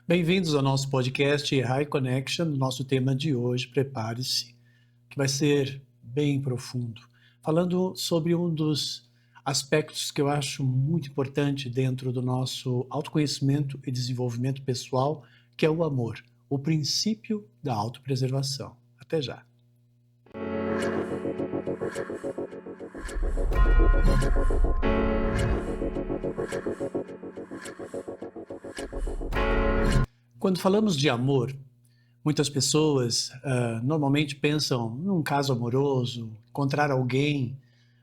Bem-vindos ao nosso podcast High Connection. Nosso tema de hoje, prepare-se, que vai ser bem profundo, falando sobre um dos aspectos que eu acho muito importante dentro do nosso autoconhecimento e desenvolvimento pessoal, que é o amor, o princípio da autopreservação. Até já. Quando falamos de amor, muitas pessoas normalmente pensam num caso amoroso, encontrar alguém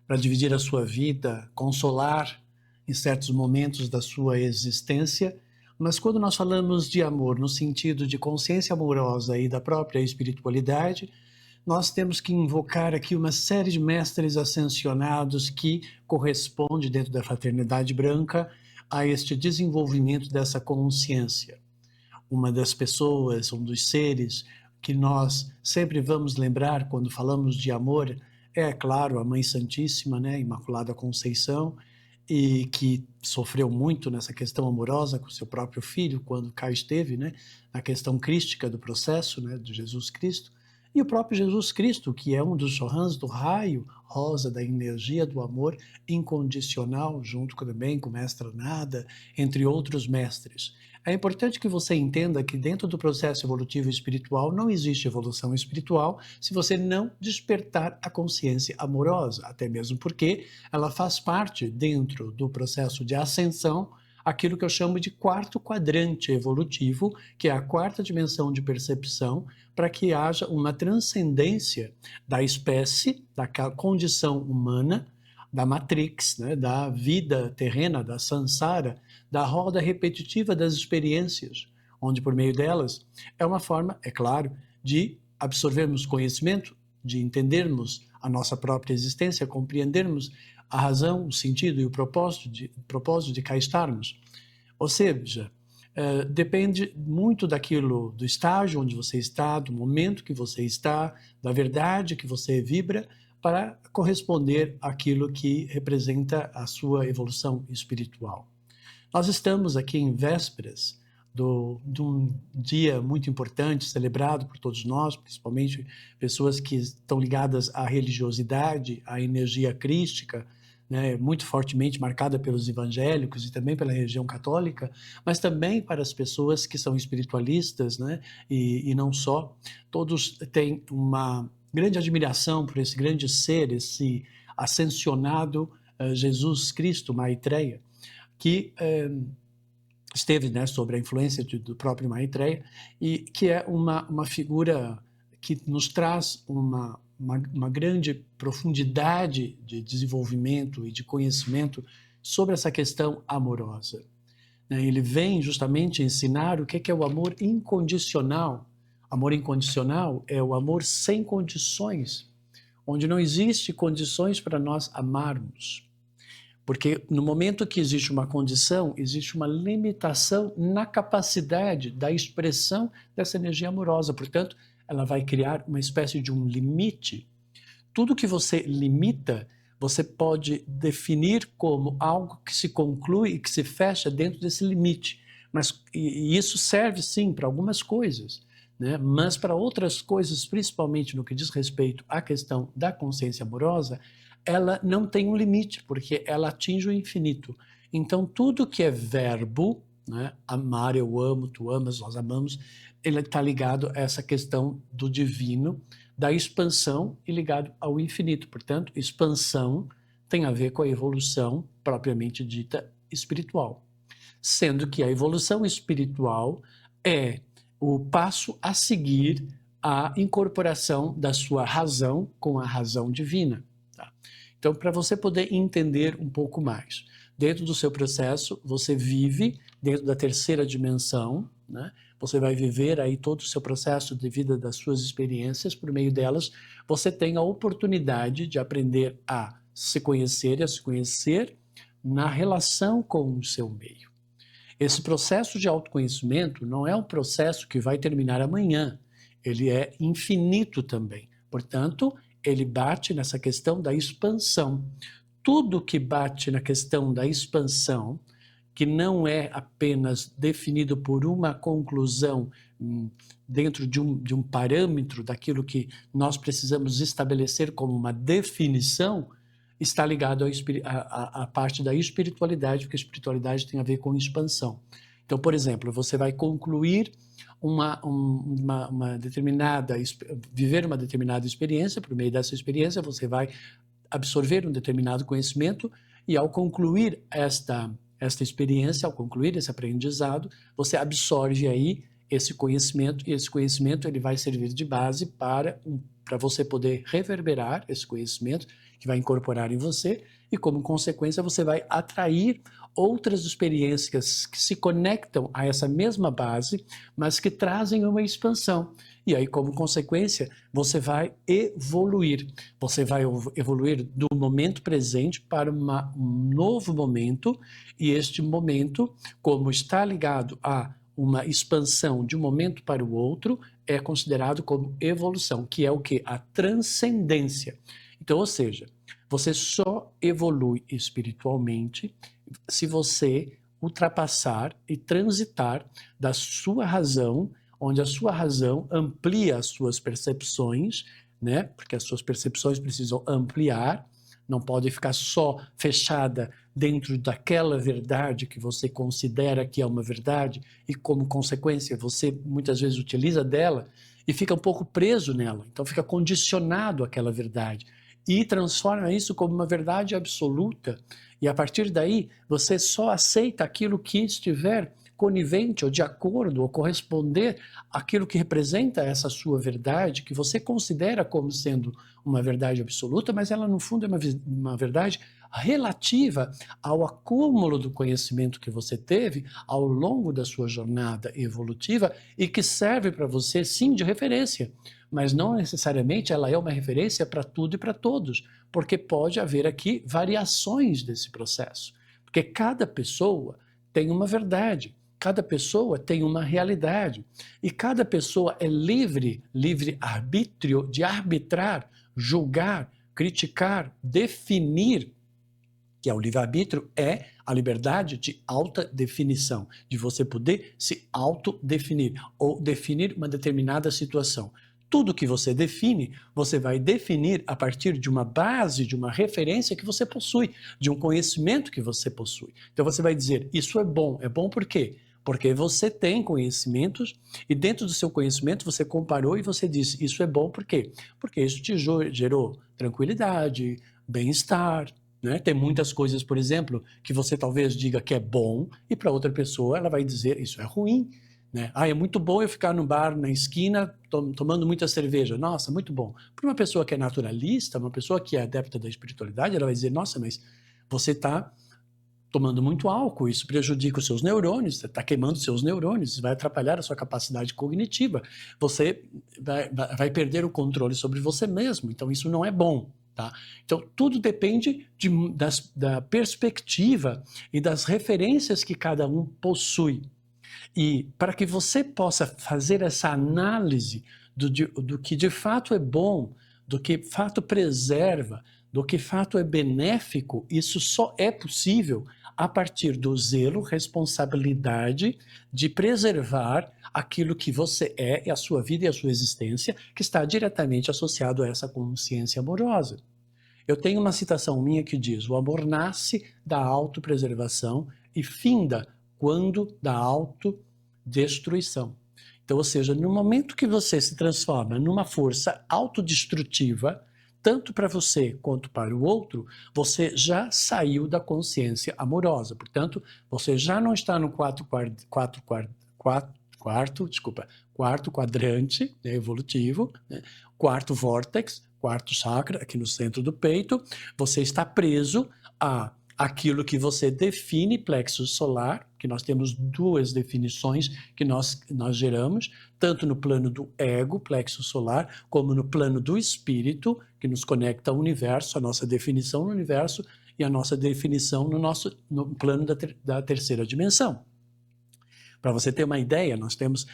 para dividir a sua vida, consolar em certos momentos da sua existência, mas quando nós falamos de amor no sentido de consciência amorosa e da própria espiritualidade, nós temos que invocar aqui uma série de mestres ascensionados que corresponde dentro da fraternidade branca a este desenvolvimento dessa consciência. Uma das pessoas, um dos seres que nós sempre vamos lembrar quando falamos de amor é, claro, a Mãe Santíssima, né, Imaculada Conceição, e que sofreu muito nessa questão amorosa com seu próprio filho, quando cá esteve, né, na questão crística do processo, né, de Jesus Cristo, e o próprio Jesus Cristo, que é um dos rãs do raio rosa da energia do amor incondicional, junto também com o Mestre Nada, entre outros mestres. É importante que você entenda que dentro do processo evolutivo espiritual não existe evolução espiritual se você não despertar a consciência amorosa, até mesmo porque ela faz parte dentro do processo de ascensão, aquilo que eu chamo de quarto quadrante evolutivo, que é a quarta dimensão de percepção, para que haja uma transcendência da espécie, da condição humana, da matrix, né, da vida terrena, da samsara, da roda repetitiva das experiências, onde por meio delas é uma forma, é claro, de absorvermos conhecimento, de entendermos a nossa própria existência, compreendermos a razão, o sentido e o propósito de cá estarmos. Ou seja, depende muito daquilo, do estágio onde você está, do momento que você está, da verdade que você vibra, para corresponder àquilo que representa a sua evolução espiritual. Nós estamos aqui em vésperas de um dia muito importante, celebrado por todos nós, principalmente pessoas que estão ligadas à religiosidade, à energia crística, né, muito fortemente marcada pelos evangélicos e também pela religião católica, mas também para as pessoas que são espiritualistas, né, e não só. Todos têm uma grande admiração por esse grande ser, esse ascensionado Jesus Cristo, Maitreya, que esteve, né, sob a influência do próprio Maitreya, e que é uma figura que nos traz uma grande profundidade de desenvolvimento e de conhecimento sobre essa questão amorosa. Ele vem justamente ensinar o que é o amor incondicional. Amor incondicional é o amor sem condições, onde não existe condições para nós amarmos. Porque no momento que existe uma condição, existe uma limitação na capacidade da expressão dessa energia amorosa. Portanto, ela vai criar uma espécie de um limite. Tudo que você limita, você pode definir como algo que se conclui e que se fecha dentro desse limite. E isso serve, sim, para algumas coisas, né? Mas para outras coisas, principalmente no que diz respeito à questão da consciência amorosa, ela não tem um limite, porque ela atinge o infinito. Então, tudo que é verbo, né? Amar, eu amo, tu amas, nós amamos, ele está ligado a essa questão do divino, da expansão e ligado ao infinito. Portanto, expansão tem a ver com a evolução propriamente dita espiritual. Sendo que a evolução espiritual é o passo a seguir à incorporação da sua razão com a razão divina. Tá? Então, para você poder entender um pouco mais, dentro do seu processo, você vive dentro da terceira dimensão, né? Você vai viver aí todo o seu processo de vida das suas experiências, por meio delas, você tem a oportunidade de aprender a se conhecer e a se conhecer na relação com o seu meio. Esse processo de autoconhecimento não é um processo que vai terminar amanhã, ele é infinito também. Portanto, ele bate nessa questão da expansão. Tudo que bate na questão da expansão, que não é apenas definido por uma conclusão dentro de um parâmetro daquilo que nós precisamos estabelecer como uma definição, está ligado à parte da espiritualidade, porque a espiritualidade tem a ver com expansão. Então, por exemplo, você vai concluir viver uma determinada experiência, por meio dessa experiência você vai absorver um determinado conhecimento e ao concluir esta experiência, ao concluir esse aprendizado, você absorve aí esse conhecimento e esse conhecimento ele vai servir de base para você poder reverberar esse conhecimento que vai incorporar em você e como consequência você vai atrair outras experiências que se conectam a essa mesma base, mas que trazem uma expansão. E aí, como consequência, você vai evoluir. Você vai evoluir do momento presente para um novo momento, e este momento, como está ligado a uma expansão de um momento para o outro, é considerado como evolução, que é o quê? A transcendência. Então, ou seja, você só evolui espiritualmente se você ultrapassar e transitar da sua razão, onde a sua razão amplia as suas percepções, né? Porque as suas percepções precisam ampliar, não pode ficar só fechada dentro daquela verdade que você considera que é uma verdade e, como consequência, você muitas vezes utiliza dela e fica um pouco preso nela, então fica condicionado àquela verdade e transforma isso como uma verdade absoluta. E a partir daí, você só aceita aquilo que estiver conivente ou de acordo ou corresponder àquilo que representa essa sua verdade, que você considera como sendo uma verdade absoluta, mas ela no fundo é uma verdade relativa ao acúmulo do conhecimento que você teve ao longo da sua jornada evolutiva e que serve para você, sim, de referência. Mas não necessariamente ela é uma referência para tudo e para todos, porque pode haver aqui variações desse processo. Porque cada pessoa tem uma verdade, cada pessoa tem uma realidade, e cada pessoa é livre arbítrio de arbitrar, julgar, criticar, definir, que é o livre-arbítrio, é a liberdade de alta definição, de você poder se autodefinir ou definir uma determinada situação. Tudo que você define, você vai definir a partir de uma base, de uma referência que você possui, de um conhecimento que você possui. Então você vai dizer, isso é bom por quê? Porque você tem conhecimentos e dentro do seu conhecimento você comparou e você disse, isso é bom por quê? Porque isso te gerou tranquilidade, bem-estar, né? Tem muitas coisas, por exemplo, que você talvez diga que é bom e para outra pessoa ela vai dizer, isso é ruim. Né? É muito bom eu ficar no bar na esquina tomando muita cerveja. Nossa, muito bom. Para uma pessoa que é naturalista, uma pessoa que é adepta da espiritualidade, ela vai dizer, nossa, mas você está tomando muito álcool, isso prejudica os seus neurônios, você está queimando os seus neurônios, isso vai atrapalhar a sua capacidade cognitiva, você vai perder o controle sobre você mesmo, então isso não é bom. Tá? Então, tudo depende da perspectiva e das referências que cada um possui. E para que você possa fazer essa análise do que de fato é bom, do que de fato preserva, do que de fato é benéfico, isso só é possível a partir do zelo, responsabilidade de preservar aquilo que você é, e a sua vida e a sua existência, que está diretamente associado a essa consciência amorosa. Eu tenho uma citação minha que diz, o amor nasce da autopreservação e finda quando da autodestruição. Então, ou seja, no momento que você se transforma numa força autodestrutiva, tanto para você quanto para o outro, você já saiu da consciência amorosa. Portanto, você já não está no quarto quadrante, né, evolutivo, né, quarto vórtex, quarto chakra, aqui no centro do peito, você está preso a aquilo que você define plexo solar, que nós temos duas definições que nós geramos, tanto no plano do ego, plexo solar, como no plano do espírito, que nos conecta ao universo, a nossa definição no universo e a nossa definição no plano da terceira dimensão. Para você ter uma ideia, nós temos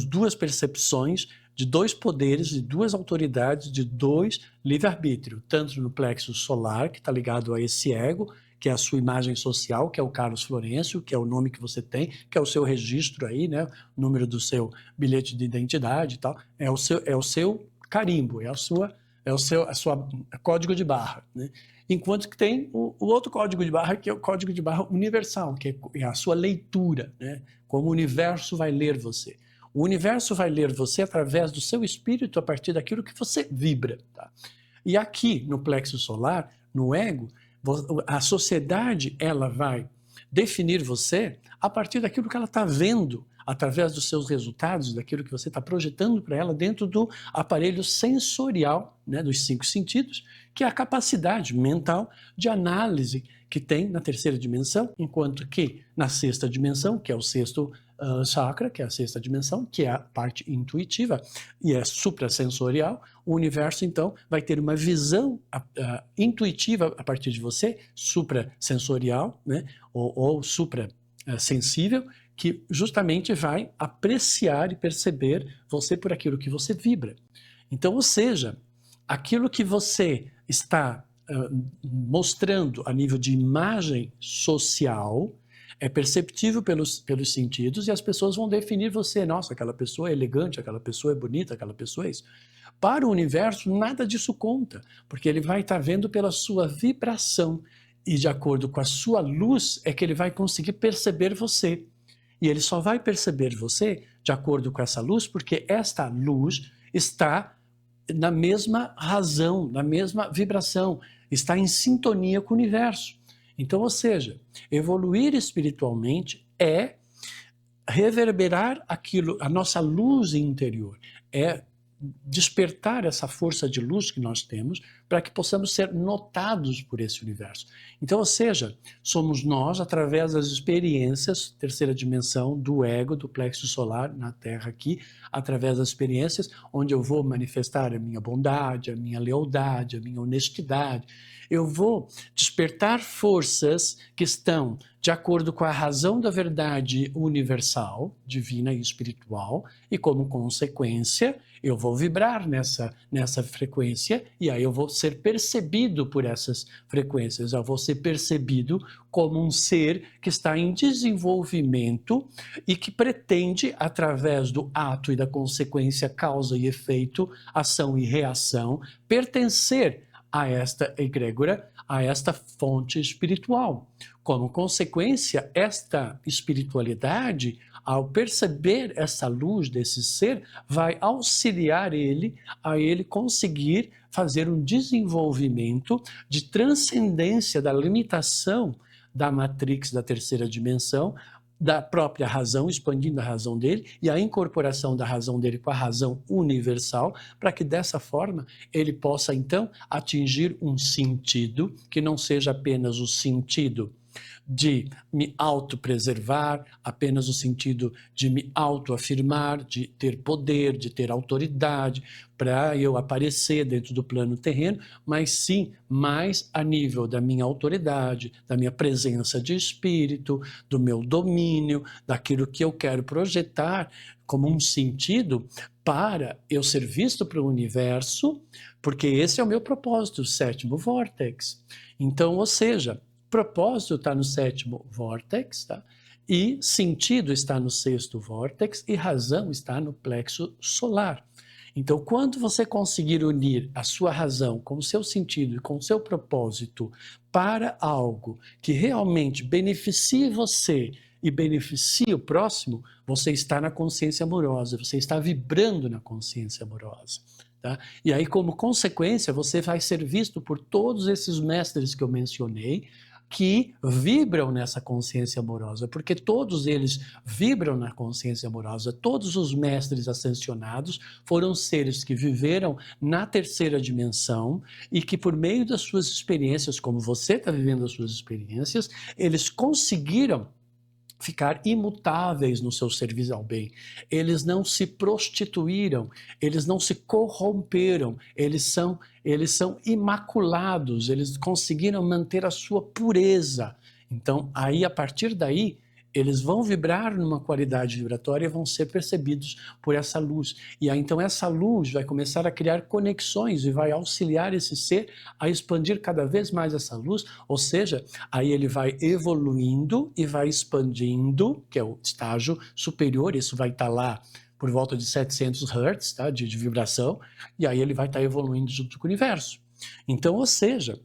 duas percepções de dois poderes, de duas autoridades, de dois livre-arbítrio, tanto no plexo solar, que está ligado a esse ego, que é a sua imagem social, que é o Carlos Florencio, que é o nome que você tem, que é o seu registro aí, né? O número do seu bilhete de identidade e tal, é o seu carimbo, a sua código de barra, né? Enquanto que tem o outro código de barra, que é o código de barra universal, que é a sua leitura, né? Como o universo vai ler você. O universo vai ler você através do seu espírito, a partir daquilo que você vibra, tá? E aqui, no plexo solar, no ego, a sociedade, ela vai definir você a partir daquilo que ela está vendo, através dos seus resultados, daquilo que você está projetando para ela dentro do aparelho sensorial, né, dos 5 sentidos, que é a capacidade mental de análise que tem na terceira dimensão, enquanto que na sexta dimensão, que é o sexto chakra, que é a sexta dimensão, que é a parte intuitiva e é suprassensorial, o universo então vai ter uma visão intuitiva a partir de você, suprassensorial, né, ou suprassensível, que justamente vai apreciar e perceber você por aquilo que você vibra. Então, ou seja, aquilo que você está mostrando a nível de imagem social é perceptível pelos sentidos e as pessoas vão definir você. Nossa, aquela pessoa é elegante, aquela pessoa é bonita, aquela pessoa é isso. Para o universo, nada disso conta, porque ele vai estar vendo pela sua vibração e de acordo com a sua luz é que ele vai conseguir perceber você. E ele só vai perceber você de acordo com essa luz, porque esta luz está na mesma razão, na mesma vibração, está em sintonia com o universo. Então, ou seja, evoluir espiritualmente é reverberar aquilo, a nossa luz interior, é despertar essa força de luz que nós temos para que possamos ser notados por esse universo. Então, ou seja, somos nós, através das experiências, terceira dimensão, do ego, do plexo solar, na Terra aqui, através das experiências, onde eu vou manifestar a minha bondade, a minha lealdade, a minha honestidade. Eu vou despertar forças que estão de acordo com a razão da verdade universal, divina e espiritual, e como consequência, eu vou vibrar nessa frequência e aí eu vou ser percebido por essas frequências, eu vou ser percebido como um ser que está em desenvolvimento e que pretende, através do ato e da consequência, causa e efeito, ação e reação, pertencer a esta egrégora, a esta fonte espiritual. Como consequência, esta espiritualidade, ao perceber essa luz desse ser, vai auxiliar ele a ele conseguir fazer um desenvolvimento de transcendência da limitação da matrix da terceira dimensão, da própria razão, expandindo a razão dele, e a incorporação da razão dele com a razão universal, para que dessa forma ele possa então atingir um sentido que não seja apenas o sentido de me autopreservar, apenas o sentido de me autoafirmar, de ter poder, de ter autoridade, para eu aparecer dentro do plano terreno, mas sim mais a nível da minha autoridade, da minha presença de espírito, do meu domínio, daquilo que eu quero projetar como um sentido para eu ser visto para o universo, porque esse é o meu propósito, o sétimo vórtex. Então, ou seja, propósito está no sétimo vórtex, tá? E sentido está no sexto vórtex e razão está no plexo solar. Então, quando você conseguir unir a sua razão com o seu sentido e com o seu propósito para algo que realmente beneficie você e beneficie o próximo, você está na consciência amorosa, você está vibrando na consciência amorosa. Tá? E aí, como consequência, você vai ser visto por todos esses mestres que eu mencionei, que vibram nessa consciência amorosa, porque todos eles vibram na consciência amorosa. Todos os mestres ascensionados foram seres que viveram na terceira dimensão e que, por meio das suas experiências, como você está vivendo as suas experiências, eles conseguiram ficar imutáveis no seu serviço ao bem. Eles não se prostituíram, eles não se corromperam, eles são imaculados, eles conseguiram manter a sua pureza. Então, aí, a partir daí, eles vão vibrar numa qualidade vibratória e vão ser percebidos por essa luz. E aí, então, essa luz vai começar a criar conexões e vai auxiliar esse ser a expandir cada vez mais essa luz, ou seja, aí ele vai evoluindo e vai expandindo, que é o estágio superior, isso vai estar lá por volta de 700 Hz, tá, de vibração, e aí ele vai estar evoluindo junto com o universo. Então, ou seja,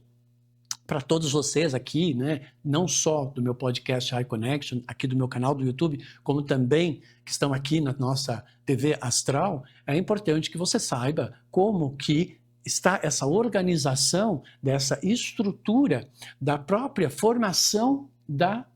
para todos vocês aqui, né, não só do meu podcast High Connection, aqui do meu canal do YouTube, como também que estão aqui na nossa TV Astral, é importante que você saiba como que está essa organização dessa estrutura da própria formação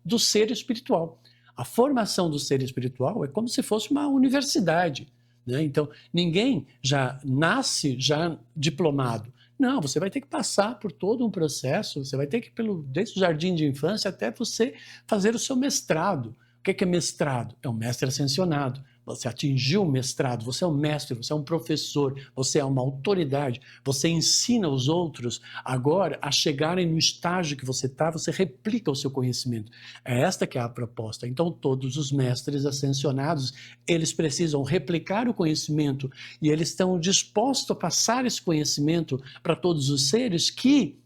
do ser espiritual. A formação do ser espiritual é como se fosse uma universidade, né? Então, ninguém já nasce já diplomado. Não, você vai ter que passar por todo um processo, você vai ter que desde o jardim de infância até você fazer o seu mestrado. O que é mestrado? É um mestre ascensionado. Você atingiu o mestrado, você é um mestre, você é um professor, você é uma autoridade, você ensina os outros agora a chegarem no estágio que você está, você replica o seu conhecimento. É esta que é a proposta. Então, todos os mestres ascensionados, eles precisam replicar o conhecimento e eles estão dispostos a passar esse conhecimento para todos os seres que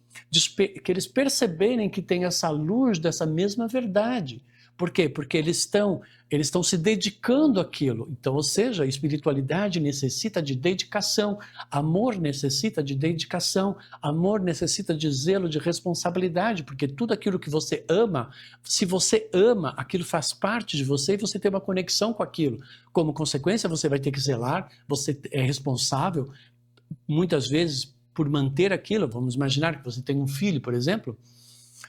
eles perceberem que tem essa luz dessa mesma verdade. Por quê? Porque eles estão se dedicando àquilo. Então, ou seja, a espiritualidade necessita de dedicação, amor necessita de dedicação, amor necessita de zelo, de responsabilidade, porque tudo aquilo que você ama, se você ama, aquilo faz parte de você e você tem uma conexão com aquilo. Como consequência, você vai ter que zelar, você é responsável, muitas vezes, por manter aquilo. Vamos imaginar que você tem um filho, por exemplo,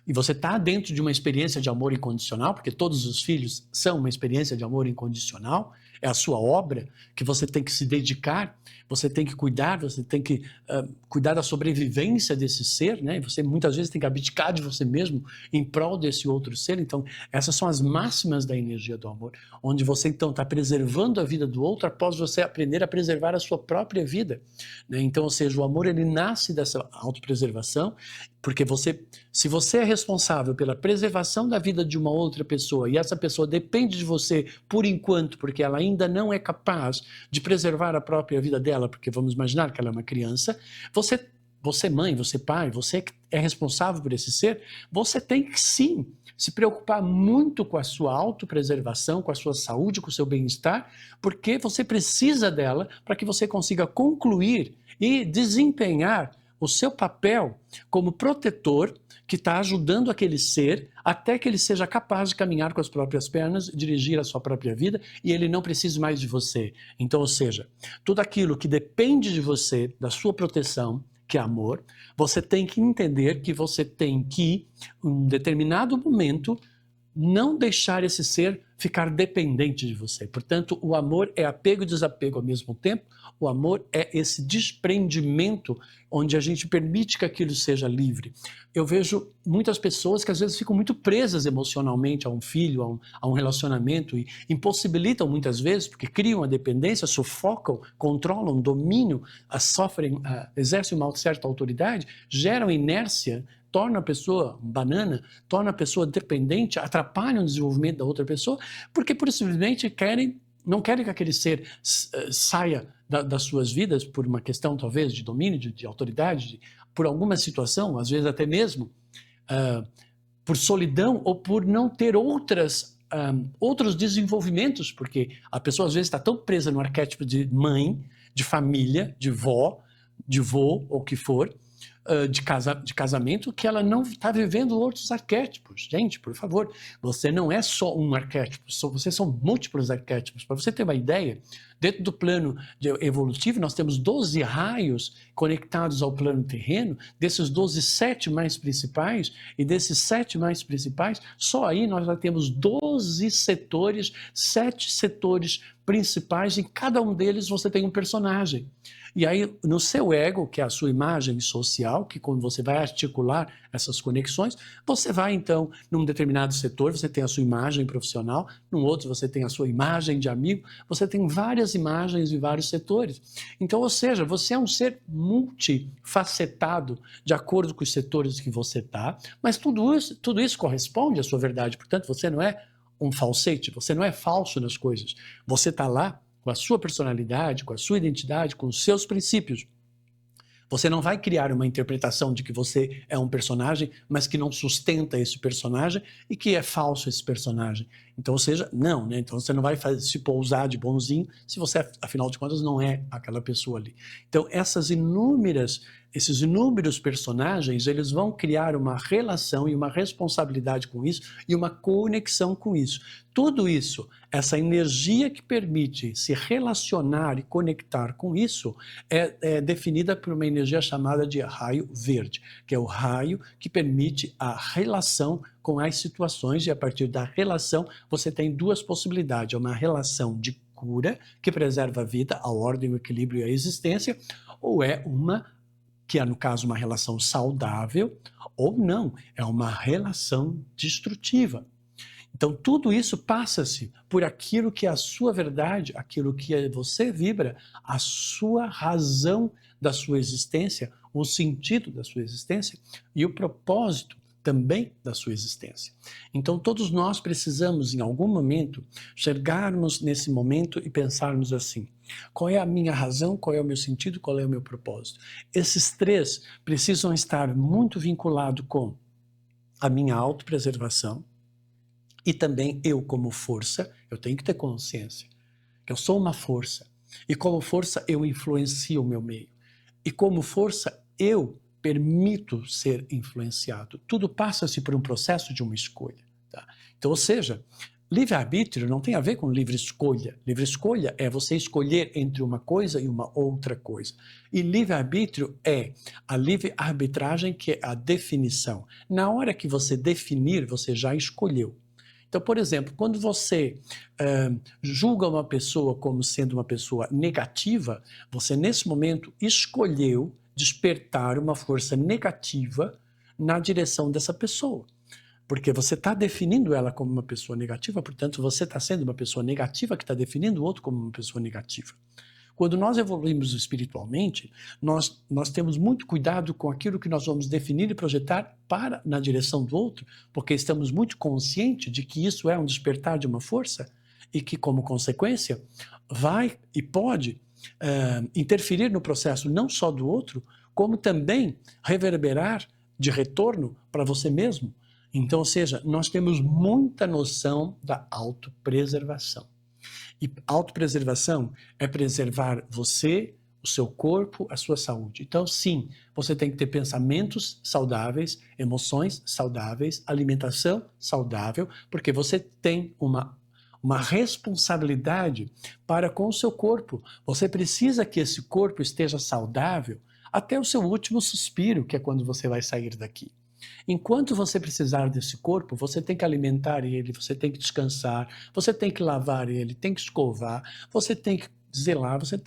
e você está dentro de uma experiência de amor incondicional, porque todos os filhos são uma experiência de amor incondicional, é a sua obra que você tem que se dedicar, você tem que cuidar, você tem que cuidar da sobrevivência desse ser, né? Você muitas vezes tem que abdicar de você mesmo em prol desse outro ser. Então, essas são as máximas da energia do amor, onde você então está preservando a vida do outro após você aprender a preservar a sua própria vida, né? Então, ou seja, o amor ele nasce dessa autopreservação, porque se você é responsável pela preservação da vida de uma outra pessoa e essa pessoa depende de você por enquanto, porque ela ainda não é capaz de preservar a própria vida dela, porque vamos imaginar que ela é uma criança, você mãe, você pai, você que é responsável por esse ser, você tem que sim se preocupar muito com a sua autopreservação, com a sua saúde, com o seu bem-estar, porque você precisa dela para que você consiga concluir e desempenhar o seu papel como protetor que está ajudando aquele ser até que ele seja capaz de caminhar com as próprias pernas, dirigir a sua própria vida e ele não precise mais de você. Então, ou seja, tudo aquilo que depende de você, da sua proteção, que é amor, você tem que entender que você tem que, em um determinado momento, não deixar esse ser ficar dependente de você. Portanto, o amor é apego e desapego ao mesmo tempo. O amor é esse desprendimento onde a gente permite que aquilo seja livre. Eu vejo muitas pessoas que às vezes ficam muito presas emocionalmente a um filho, a um relacionamento e impossibilitam muitas vezes, porque criam a dependência, sufocam, controlam, dominam, sofrem, exercem uma certa autoridade, geram inércia, torna a pessoa banana, torna a pessoa dependente, atrapalham o desenvolvimento da outra pessoa, porque simplesmente não querem que aquele ser saia das suas vidas por uma questão talvez de domínio, de autoridade, por alguma situação, às vezes até mesmo por solidão ou por não ter outros desenvolvimentos, porque a pessoa às vezes está tão presa no arquétipo de mãe, de família, de vó, de vô, ou o que for, de casamento, que ela não está vivendo outros arquétipos. Gente, por favor, você não é só um arquétipo, vocês são múltiplos arquétipos. Para você ter uma ideia, dentro do plano evolutivo, nós temos 12 raios conectados ao plano terreno, desses 12, 7 mais principais, e desses 7 mais principais, só aí nós já temos 12 setores, 7 setores principais, em cada um deles você tem um personagem. E aí, no seu ego, que é a sua imagem social, que quando você vai articular essas conexões, você vai, então, num determinado setor, você tem a sua imagem profissional, num outro você tem a sua imagem de amigo, você tem várias imagens em vários setores. Então, ou seja, você é um ser multifacetado de acordo com os setores que você está, mas tudo isso corresponde à sua verdade. Portanto, você não é um falsete, você não é falso nas coisas. Você está lá com a sua personalidade, com a sua identidade, com os seus princípios. Você não vai criar uma interpretação de que você é um personagem, mas que não sustenta esse personagem e que é falso esse personagem. Então, ou seja, não, né? Então você não vai se pousar de bonzinho se você, afinal de contas, não é aquela pessoa ali. Então, esses inúmeros personagens, eles vão criar uma relação e uma responsabilidade com isso e uma conexão com isso. Tudo isso, essa energia que permite se relacionar e conectar com isso, é definida por uma energia chamada de raio verde, que é o raio que permite a relação com as situações, e a partir da relação você tem duas possibilidades: uma relação de cura, que preserva a vida, a ordem, o equilíbrio e a existência, ou é uma, que é no caso uma relação saudável, ou não, é uma relação destrutiva. Então, tudo isso passa-se por aquilo que é a sua verdade, aquilo que você vibra, a sua razão da sua existência, o sentido da sua existência e o propósito também da sua existência. Então, todos nós precisamos, em algum momento, chegarmos nesse momento e pensarmos assim: qual é a minha razão, qual é o meu sentido, qual é o meu propósito? Esses três precisam estar muito vinculados com a minha autopreservação, e também eu, como força, eu tenho que ter consciência que eu sou uma força. E como força, eu influencio o meu meio. E como força, eu permito ser influenciado. Tudo passa-se por um processo de uma escolha. Tá? Então, ou seja, livre-arbítrio não tem a ver com livre escolha. Livre escolha é você escolher entre uma coisa e uma outra coisa. E livre-arbítrio é a livre arbitragem, que é a definição. Na hora que você definir, você já escolheu. Então, por exemplo, quando você julga uma pessoa como sendo uma pessoa negativa, você nesse momento escolheu despertar uma força negativa na direção dessa pessoa. Porque você está definindo ela como uma pessoa negativa, portanto, você está sendo uma pessoa negativa que está definindo o outro como uma pessoa negativa. Quando nós evoluímos espiritualmente, nós temos muito cuidado com aquilo que nós vamos definir e projetar na direção do outro, porque estamos muito conscientes de que isso é um despertar de uma força e que, como consequência, vai e pode interferir no processo não só do outro, como também reverberar de retorno para você mesmo. Então, ou seja, nós temos muita noção da autopreservação. E autopreservação é preservar você, o seu corpo, a sua saúde. Então, sim, você tem que ter pensamentos saudáveis, emoções saudáveis, alimentação saudável, porque você tem uma responsabilidade para com o seu corpo. Você precisa que esse corpo esteja saudável até o seu último suspiro, que é quando você vai sair daqui. Enquanto você precisar desse corpo, você tem que alimentar ele, você tem que descansar, você tem que lavar ele, tem que escovar, você tem que zelar, você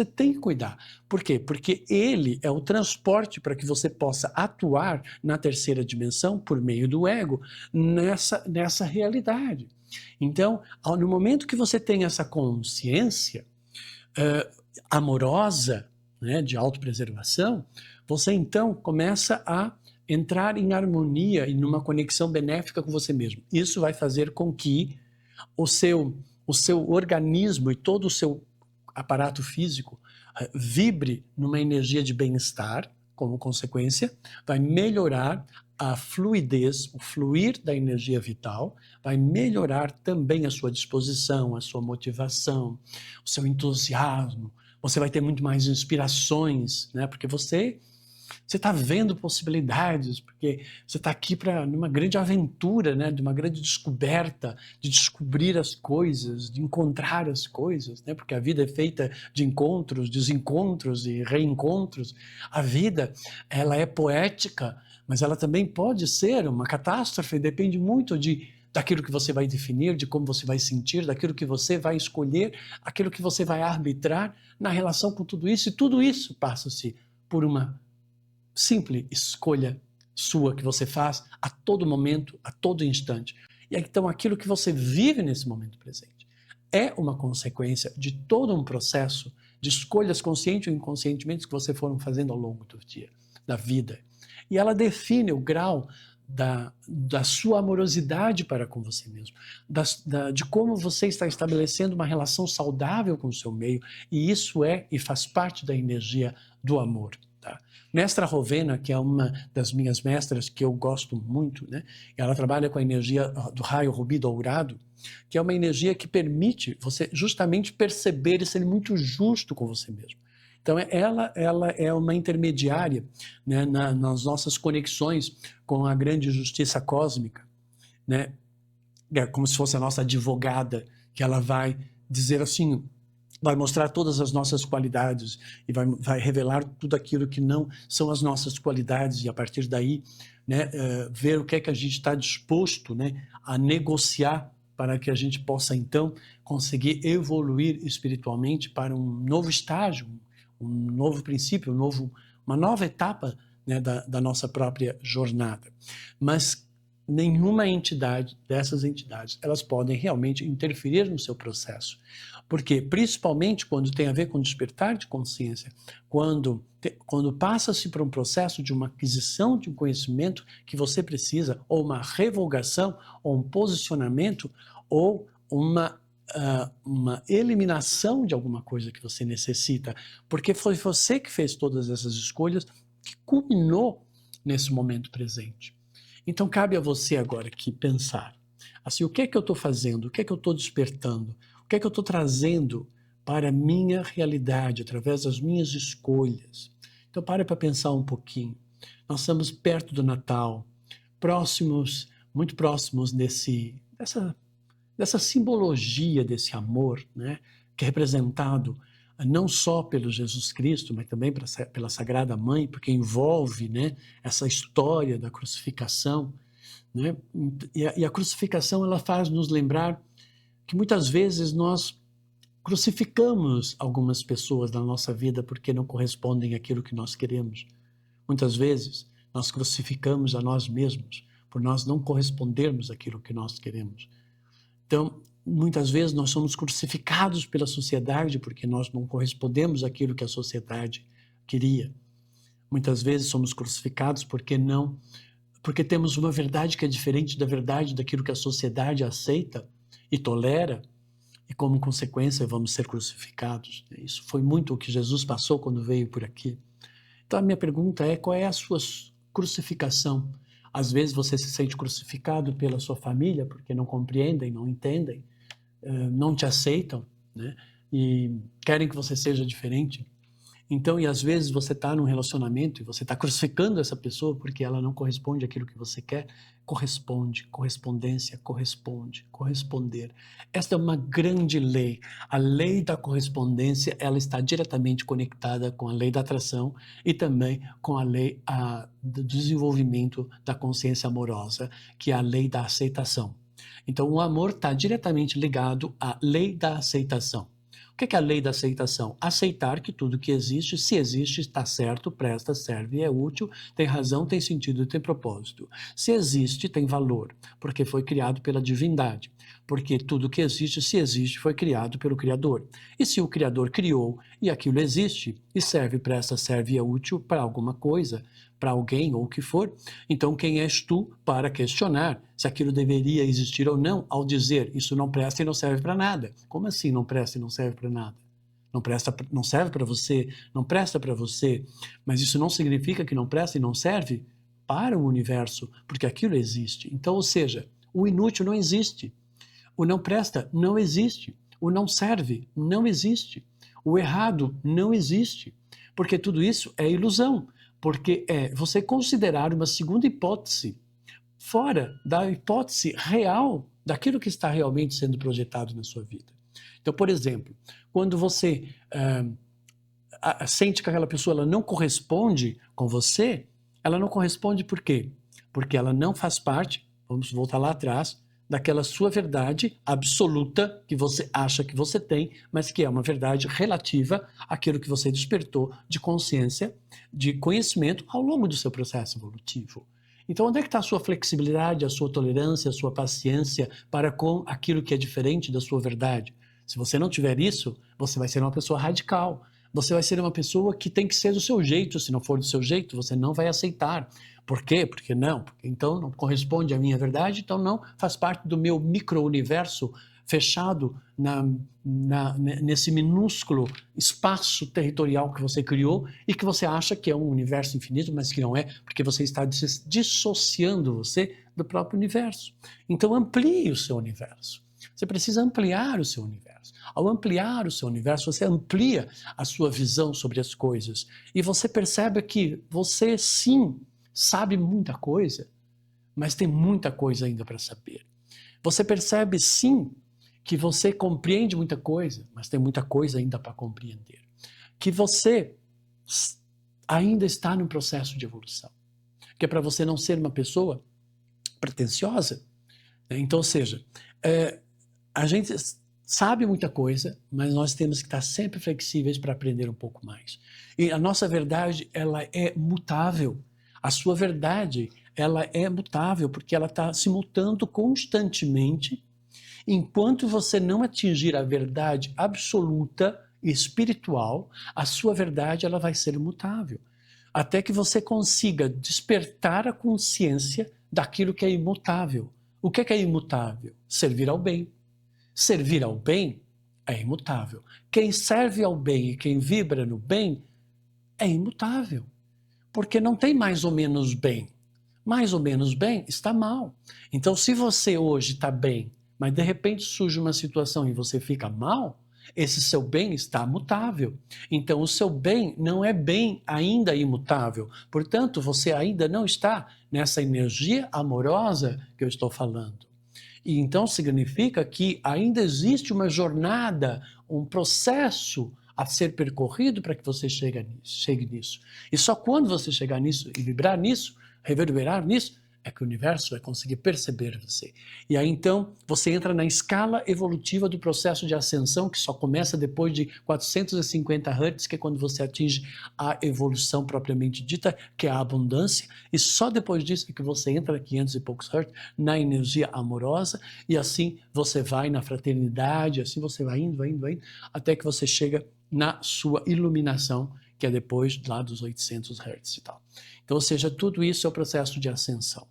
tem que cuidar. Por quê? Porque ele é o transporte para que você possa atuar na terceira dimensão por meio do ego, nessa realidade. Então, no momento que você tem essa consciência amorosa, né, de autopreservação, você então começa a entrar em harmonia e numa conexão benéfica com você mesmo. Isso vai fazer com que o seu organismo e todo o seu aparato físico vibre numa energia de bem-estar, como consequência, vai melhorar a fluidez, o fluir da energia vital, vai melhorar também a sua disposição, a sua motivação, o seu entusiasmo. Você vai ter muito mais inspirações, né? Porque você está vendo possibilidades, porque você está aqui numa grande aventura, né? De uma grande descoberta, de descobrir as coisas, de encontrar as coisas, né? Porque a vida é feita de encontros, desencontros e reencontros. A vida, ela é poética, mas ela também pode ser uma catástrofe, depende muito daquilo que você vai definir, de como você vai sentir, daquilo que você vai escolher, aquilo que você vai arbitrar na relação com tudo isso, e tudo isso passa-se por uma simples escolha sua que você faz a todo momento, a todo instante. E então aquilo que você vive nesse momento presente é uma consequência de todo um processo de escolhas conscientes ou inconscientemente que você foram fazendo ao longo do dia, da vida. E ela define o grau da sua amorosidade para com você mesmo, de como você está estabelecendo uma relação saudável com o seu meio, e isso e faz parte da energia do amor. Tá? Mestra Rovena, que é uma das minhas mestras que eu gosto muito, né? Ela trabalha com a energia do raio rubi dourado, que é uma energia que permite você justamente perceber e ser muito justo com você mesmo. Então, ela é uma intermediária, né, nas nossas conexões com a grande justiça cósmica, né? É como se fosse a nossa advogada, que ela vai dizer assim, vai mostrar todas as nossas qualidades e vai revelar tudo aquilo que não são as nossas qualidades, e a partir daí, né, ver o que é que a gente está disposto, né, a negociar para que a gente possa então conseguir evoluir espiritualmente para um novo estágio, um novo princípio, uma nova etapa, né, da nossa própria jornada. Mas nenhuma dessas entidades, elas podem realmente interferir no seu processo. Porque, principalmente quando tem a ver com despertar de consciência, quando passa-se por um processo de uma aquisição de um conhecimento que você precisa, ou uma revogação, ou um posicionamento, ou uma eliminação de alguma coisa que você necessita, porque foi você que fez todas essas escolhas que culminou nesse momento presente. Então cabe a você agora aqui pensar, assim, o que é que eu estou fazendo, o que é que eu estou despertando, o que é que eu estou trazendo para a minha realidade, através das minhas escolhas. Então para pensar um pouquinho. Nós estamos perto do Natal, muito próximos dessa simbologia desse amor, né, que é representado não só pelo Jesus Cristo, mas também pela Sagrada Mãe, porque envolve, né, essa história da crucificação, né, e a crucificação ela faz nos lembrar que muitas vezes nós crucificamos algumas pessoas na nossa vida porque não correspondem àquilo que nós queremos. Muitas vezes nós crucificamos a nós mesmos por nós não correspondermos àquilo que nós queremos. Então, muitas vezes nós somos crucificados pela sociedade porque nós não correspondemos àquilo que a sociedade queria. Muitas vezes somos crucificados porque temos uma verdade que é diferente da verdade daquilo que a sociedade aceita e tolera, e como consequência vamos ser crucificados. Isso foi muito o que Jesus passou quando veio por aqui. Então a minha pergunta é, qual é a sua crucificação? Às vezes você se sente crucificado pela sua família porque não compreendem, não entendem, não te aceitam, né? E querem que você seja diferente. Então, e às vezes você está num relacionamento e você está crucificando essa pessoa porque ela não corresponde àquilo que você quer. Corresponde, correspondência, corresponde, corresponder. Esta é uma grande lei. A lei da correspondência, ela está diretamente conectada com a lei da atração e também com a lei do desenvolvimento da consciência amorosa, que é a lei da aceitação. Então, o amor está diretamente ligado à lei da aceitação. O que é a lei da aceitação? Aceitar que tudo que existe, se existe, está certo, presta, serve, é útil, tem razão, tem sentido e tem propósito. Se existe, tem valor, porque foi criado pela divindade. Porque tudo que existe, se existe, foi criado pelo Criador. E se o Criador criou e aquilo existe, e serve, presta, serve e é útil para alguma coisa, para alguém ou o que for, então quem és tu para questionar se aquilo deveria existir ou não, ao dizer isso não presta e não serve para nada? Como assim não presta e não serve para nada? Não serve para você, não presta para você, mas isso não significa que não presta e não serve para o universo, porque aquilo existe. Então, ou seja, o inútil não existe, o não presta não existe, o não serve não existe, o errado não existe, porque tudo isso é ilusão. Porque é você considerar uma segunda hipótese fora da hipótese real daquilo que está realmente sendo projetado na sua vida. Então, por exemplo, quando você sente que aquela pessoa ela não corresponde com você, ela não corresponde por quê? Porque ela não faz parte, vamos voltar lá atrás, daquela sua verdade absoluta que você acha que você tem, mas que é uma verdade relativa àquilo que você despertou de consciência, de conhecimento ao longo do seu processo evolutivo. Então, onde é que está a sua flexibilidade, a sua tolerância, a sua paciência para com aquilo que é diferente da sua verdade? Se você não tiver isso, você vai ser uma pessoa radical. você vai ser uma pessoa que tem que ser do seu jeito. Se não for do seu jeito, você não vai aceitar. Por quê? Porque não. Porque então não corresponde à minha verdade, então não faz parte do meu micro-universo fechado nesse minúsculo espaço territorial que você criou e que você acha que é um universo infinito, mas que não é, porque você está dissociando você do próprio universo. Então amplie o seu universo. Você precisa ampliar o seu universo. Ao ampliar o seu universo, você amplia a sua visão sobre as coisas e você percebe que você sim sabe muita coisa, mas tem muita coisa ainda para saber. Você percebe sim que você compreende muita coisa, mas tem muita coisa ainda para compreender. Que você ainda está num processo de evolução. Que é para você não ser uma pessoa pretensiosa. Então, ou seja, a gente sabe muita coisa, mas nós temos que estar sempre flexíveis para aprender um pouco mais. E a nossa verdade, ela é mutável. A sua verdade, ela é mutável, porque ela está se mutando constantemente. Enquanto você não atingir a verdade absoluta e espiritual, a sua verdade ela vai ser imutável. Até que você consiga despertar a consciência daquilo que é imutável. O que é imutável? Servir ao bem. Servir ao bem é imutável. Quem serve ao bem e quem vibra no bem é imutável. Porque não tem mais ou menos bem. Mais ou menos bem está mal. Então, se você hoje está bem, mas de repente surge uma situação e você fica mal, esse seu bem está mutável. Então, o seu bem não é bem ainda imutável. Portanto, você ainda não está nessa energia amorosa que eu estou falando. E então significa que ainda existe uma jornada, um processo a ser percorrido para que você chegue nisso. E só quando você chegar nisso e vibrar nisso, reverberar nisso, é que o universo vai conseguir perceber você. E aí então você entra na escala evolutiva do processo de ascensão, que só começa depois de 450 Hz, que é quando você atinge a evolução propriamente dita, que é a abundância, e só depois disso é que você entra a 500 e poucos Hz na energia amorosa, e assim você vai na fraternidade, assim você vai indo, até que você chega na sua iluminação, que é depois lá dos 800 Hz e tal. Então, ou seja, tudo isso é o processo de ascensão.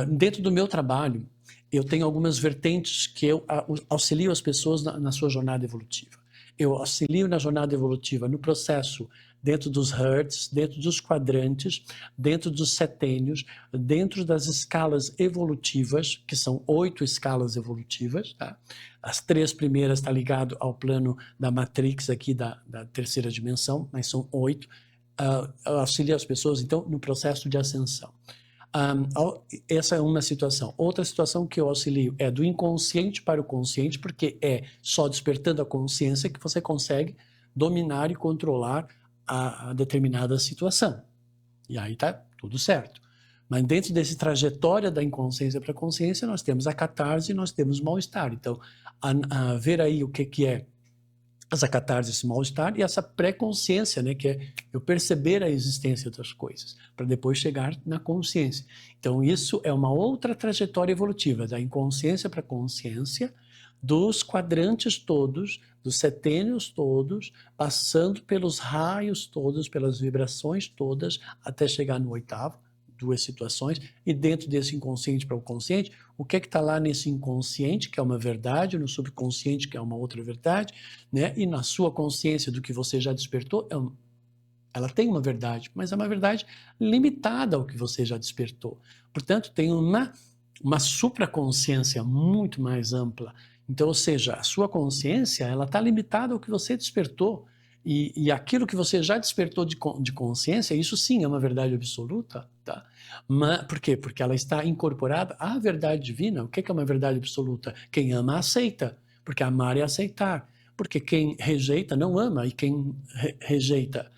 Dentro do meu trabalho, eu tenho algumas vertentes que eu auxilio as pessoas na sua jornada evolutiva. Eu auxilio na jornada evolutiva no processo dentro dos hertz, dentro dos quadrantes, dentro dos setênios, dentro das escalas evolutivas, que são 8 escalas evolutivas. Tá? As 3 primeiras estão ligadas ao plano da Matrix aqui da terceira dimensão, mas são 8. Eu auxilio as pessoas, então, no processo de ascensão. Essa é uma situação. Outra situação que eu auxilio é do inconsciente para o consciente, porque é só despertando a consciência que você consegue dominar e controlar a determinada situação. E aí tá tudo certo. Mas dentro desse trajetória da inconsciência para a consciência, nós temos a catarse e nós temos o mal-estar. Então, ver aí o que é essa catarse, esse mal-estar e essa pré-consciência, né, que é eu perceber a existência das coisas, para depois chegar na consciência. Então, isso é uma outra trajetória evolutiva, da inconsciência para a consciência, dos quadrantes todos, dos setênios todos, passando pelos raios todos, pelas vibrações todas, até chegar no oitavo, 2 situações, e dentro desse inconsciente para o consciente, o que está lá nesse inconsciente, que é uma verdade, no subconsciente, que é uma outra verdade, né? E na sua consciência do que você já despertou, ela tem uma verdade, mas é uma verdade limitada ao que você já despertou. Portanto, tem uma supraconsciência muito mais ampla. Então, ou seja, a sua consciência ela está limitada ao que você despertou. E aquilo que você já despertou de consciência, isso sim é uma verdade absoluta, tá? Mas, por quê? Porque ela está incorporada à verdade divina. O que é uma verdade absoluta? Quem ama, aceita, porque amar é aceitar. Porque quem rejeita não ama, e quem rejeita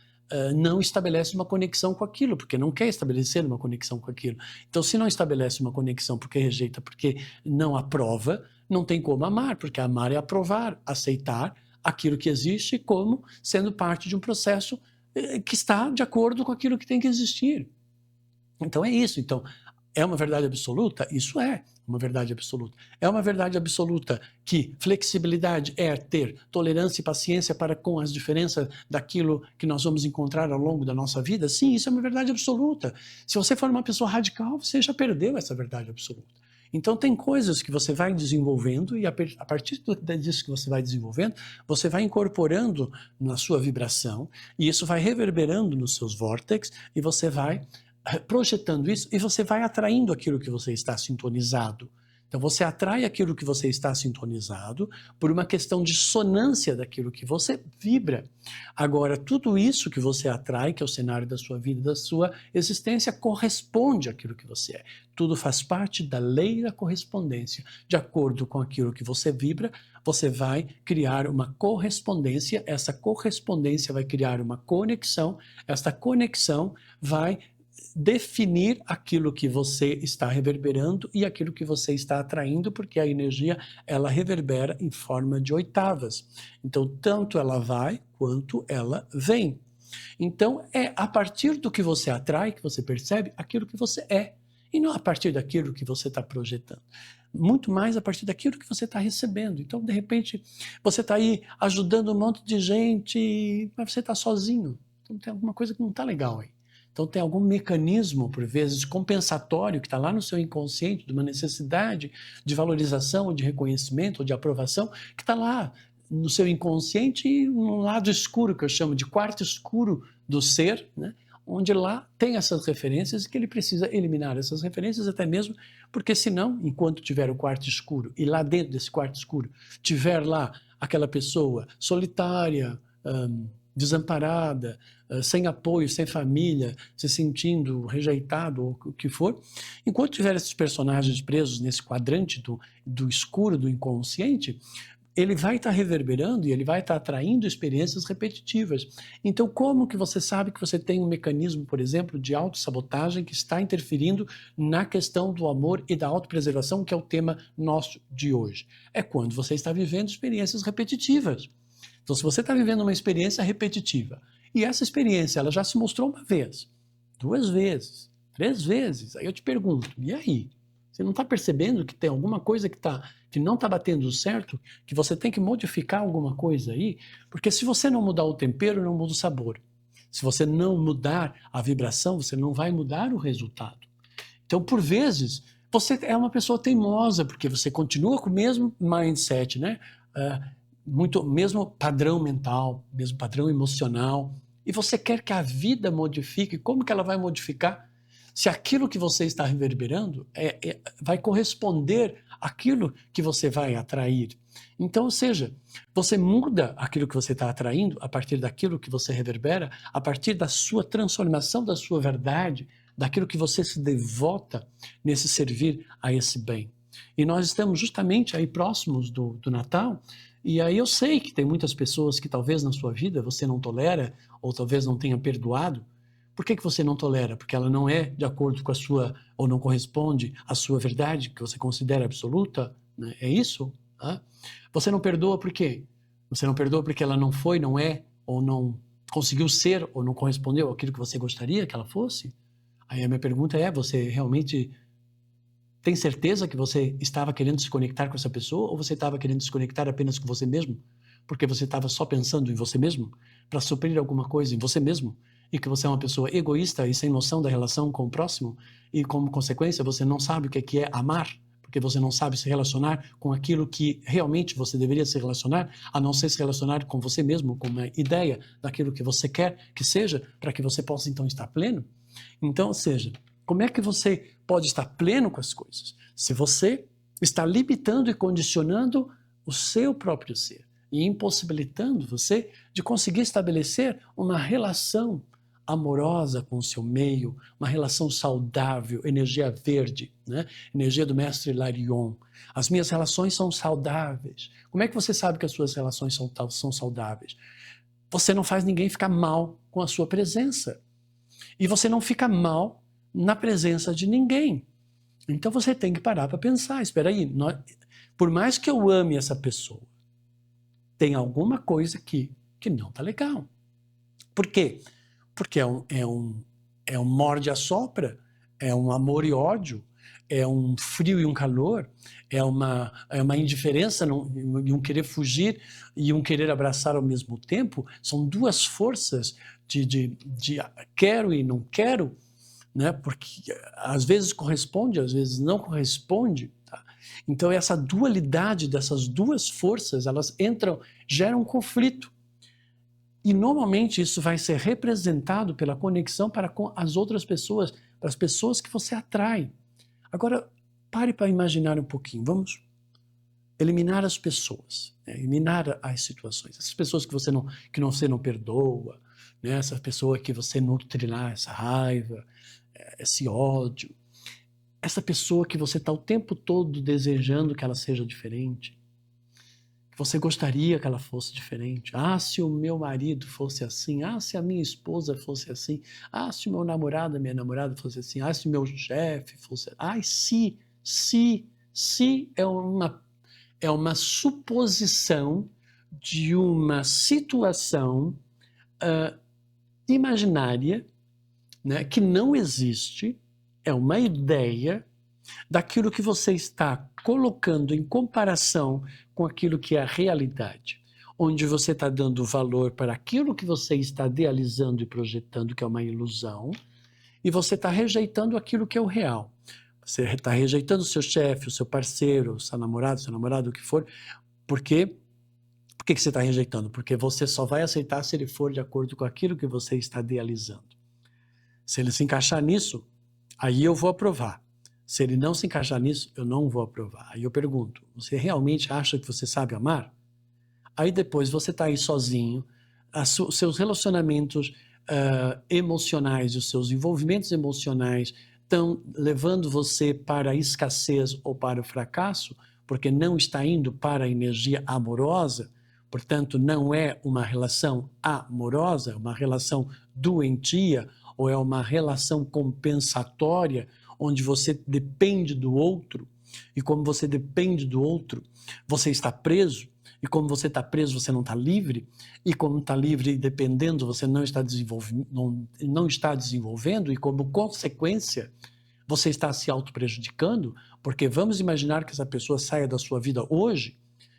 não estabelece uma conexão com aquilo, porque não quer estabelecer uma conexão com aquilo. Então, se não estabelece uma conexão porque rejeita, porque não aprova, não tem como amar, porque amar é aprovar, aceitar aquilo que existe como sendo parte de um processo que está de acordo com aquilo que tem que existir. Então é isso. Então, é uma verdade absoluta? Isso é. uma verdade absoluta. É uma verdade absoluta que flexibilidade é ter tolerância e paciência para com as diferenças daquilo que nós vamos encontrar ao longo da nossa vida? Sim, isso é uma verdade absoluta. Se você for uma pessoa radical, você já perdeu essa verdade absoluta. Então tem coisas que você vai desenvolvendo e a partir disso que você vai desenvolvendo, você vai incorporando na sua vibração e isso vai reverberando nos seus vórtices e você vai projetando isso e você vai atraindo aquilo que você está sintonizado. Então você atrai aquilo que você está sintonizado por uma questão de sonância daquilo que você vibra. Agora, tudo isso que você atrai, que é o cenário da sua vida, da sua existência, corresponde àquilo que você é. Tudo faz parte da lei da correspondência. De acordo com aquilo que você vibra, você vai criar uma correspondência, essa correspondência vai criar uma conexão, esta conexão vai definir aquilo que você está reverberando e aquilo que você está atraindo, porque a energia ela reverbera em forma de oitavas. Então, tanto ela vai quanto ela vem. Então, é a partir do que você atrai que você percebe aquilo que você é, e não a partir daquilo que você está projetando. Muito mais a partir daquilo que você está recebendo. Então, de repente, você está aí ajudando um monte de gente, mas você está sozinho. Então, tem alguma coisa que não está legal aí. Então tem algum mecanismo, por vezes, compensatório que está lá no seu inconsciente, de uma necessidade de valorização, ou de reconhecimento, ou de aprovação, que está lá no seu inconsciente e num lado escuro, que eu chamo de quarto escuro do ser, né? Onde lá tem essas referências e que ele precisa eliminar essas referências, até mesmo porque senão, enquanto tiver o quarto escuro e lá dentro desse quarto escuro tiver lá aquela pessoa solitária, desamparada, sem apoio, sem família, se sentindo rejeitado ou o que for, enquanto tiver esses personagens presos nesse quadrante do escuro, do inconsciente, ele vai estar reverberando e ele vai estar atraindo experiências repetitivas. Então, como que você sabe que você tem um mecanismo, por exemplo, de autossabotagem que está interferindo na questão do amor e da autopreservação, que é o tema nosso de hoje? É quando você está vivendo experiências repetitivas. Então, se você está vivendo uma experiência repetitiva, e essa experiência ela já se mostrou uma vez, 2 vezes, 3 vezes, aí eu te pergunto, e aí? Você não está percebendo que tem alguma coisa que não está batendo certo, que você tem que modificar alguma coisa aí? Porque se você não mudar o tempero, não muda o sabor. Se você não mudar a vibração, você não vai mudar o resultado. Então, por vezes, você é uma pessoa teimosa, porque você continua com o mesmo mindset, né? Mesmo padrão mental, mesmo padrão emocional, e você quer que a vida modifique. Como que ela vai modificar? Se aquilo que você está reverberando vai corresponder àquilo que você vai atrair. Então, ou seja, você muda aquilo que você está atraindo a partir daquilo que você reverbera, a partir da sua transformação, da sua verdade, daquilo que você se devota nesse servir a esse bem. E nós estamos justamente aí próximos do Natal, e aí eu sei que tem muitas pessoas que talvez na sua vida você não tolera, ou talvez não tenha perdoado. Por que você não tolera? Porque ela não é de acordo com a sua, ou não corresponde à sua verdade, que você considera absoluta? Né? É isso? Tá? Você não perdoa por quê? Você não perdoa porque ela não foi, não é, ou não conseguiu ser, ou não correspondeu àquilo que você gostaria que ela fosse? Aí a minha pergunta é, você realmente tem certeza que você estava querendo se conectar com essa pessoa ou você estava querendo se conectar apenas com você mesmo? Porque você estava só pensando em você mesmo para suprir alguma coisa em você mesmo? E que você é uma pessoa egoísta e sem noção da relação com o próximo? E como consequência você não sabe o que é amar? Porque você não sabe se relacionar com aquilo que realmente você deveria se relacionar, a não ser se relacionar com você mesmo, com uma ideia daquilo que você quer que seja, para que você possa então estar pleno? Então, ou seja, como é que você pode estar pleno com as coisas? Se você está limitando e condicionando o seu próprio ser e impossibilitando você de conseguir estabelecer uma relação amorosa com o seu meio, uma relação saudável, energia verde, né? Energia do mestre Larion. As minhas relações são saudáveis. Como é que você sabe que as suas relações são saudáveis? Você não faz ninguém ficar mal com a sua presença. E você não fica mal na presença de ninguém. Então você tem que parar para pensar, espera aí, por mais que eu ame essa pessoa, tem alguma coisa aqui que não está legal. Por quê? Porque é um morde-a-sopra, é um amor e ódio, é um frio e um calor, é uma indiferença e um querer fugir e um querer abraçar ao mesmo tempo. São duas forças de quero e não quero, né? Porque às vezes corresponde, às vezes não corresponde. Tá? Então essa dualidade dessas duas forças, elas geram um conflito. E normalmente isso vai ser representado pela conexão para com as outras pessoas, para as pessoas que você atrai. Agora, pare para imaginar um pouquinho. Vamos eliminar as pessoas, né? Eliminar as situações. Essas pessoas que você não perdoa, né? Essa pessoa que você nutre lá, essa raiva, esse ódio. Essa pessoa que você está o tempo todo desejando que ela seja diferente. Você gostaria que ela fosse diferente. Ah, se o meu marido fosse assim. Ah, se a minha esposa fosse assim. Ah, se o meu namorado, a minha namorada fosse assim. Ah, se o meu chefe fosse assim. Ah, se é uma suposição de uma situação imaginária, né, que não existe. É uma ideia daquilo que você está colocando em comparação com aquilo que é a realidade, onde você está dando valor para aquilo que você está idealizando e projetando, que é uma ilusão, e você está rejeitando aquilo que é o real. Você está rejeitando o seu chefe, o seu parceiro, o seu namorado, o que for. Por quê? Por que você está rejeitando? Porque você só vai aceitar se ele for de acordo com aquilo que você está idealizando. Se ele se encaixar nisso, aí eu vou aprovar. Se ele não se encaixar nisso, eu não vou aprovar. Aí eu pergunto, você realmente acha que você sabe amar? Aí depois você está aí sozinho, os seus relacionamentos emocionais, os seus envolvimentos emocionais estão levando você para a escassez ou para o fracasso, porque não está indo para a energia amorosa, portanto não é uma relação amorosa, é uma relação doentia, ou é uma relação compensatória, onde você depende do outro, e como você depende do outro, você está preso, e como você está preso, você não está livre, e como está livre e dependendo, você não está desenvolvendo, e como consequência, você está se auto-prejudicando, porque vamos imaginar que essa pessoa saia da sua vida hoje,